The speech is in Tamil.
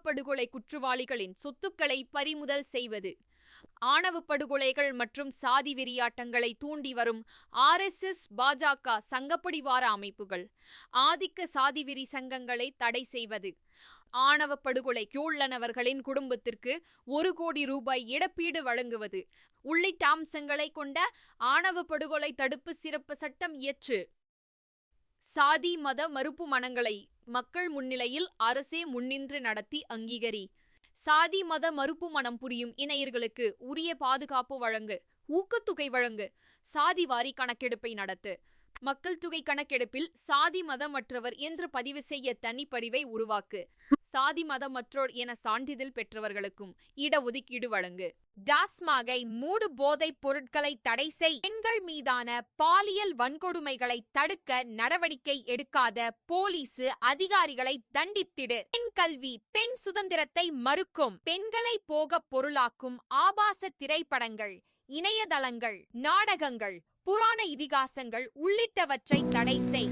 படுகொலை குற்றவாளிகளின் சொத்துக்களை பறிமுதல் செய்வது. ஆணவ படுகொலைகள் மற்றும் சாதி வெறியாட்டங்களை தூண்டி வரும் RSS, பாஜக, சங்கப்படிவார அமைப்புகள், ஆதிக்க சாதிவெறி சங்கங்களை தடை செய்வது. ஆணவ படுகொலைக்கு உள்ளானவர்களின் குடும்பத்திற்கு 1 கோடி ரூபாய் இழப்பீடு வழங்குவது உள்ளிட்ட அம்சங்களை கொண்ட ஆணவ படுகொலை தடுப்பு சிறப்பு சட்டம் இயற்று. சாதி மத மறுப்பு மனங்களை மக்கள் முன்னிலையில் அரசே முன்னின்று நடத்தி அங்கீகரி. சாதி மத மறுப்பு மனம் புரியும் இணையர்களுக்கு உரிய பாதுகாப்பு வழங்கு. ஊக்கத்தொகை வழங்கு. சாதிவாரி கணக்கெடுப்பை நடத்து. மக்கள் தொகை கணக்கெடுப்பில் சாதி மதமற்றவர் என்று பதிவு செய்ய தனிப்படிவை உருவாக்கு. சாதி மதமற்றோர் என சான்றிதழ் பெற்றவர்களுக்கும் இடஒதுக்கீடு வழங்கு. டாஸ்மாகை மூடு. போதைப் பொருட்களை தடை செய். பெண்கள் மீதான பாலியல் வன்கொடுமைகளை தடுக்க நடவடிக்கை எடுக்காத போலீஸ் அதிகாரிகளை தண்டித்திடு. பெண் கல்வி, பெண் சுதந்திரத்தை மறுக்கும், பெண்களை போக பொருளாக்கும் ஆபாச திரைப்படங்கள், இணையதளங்கள், நாடகங்கள், புராண இதிகாசங்கள் உள்ளிட்டவற்றை தடை செய்.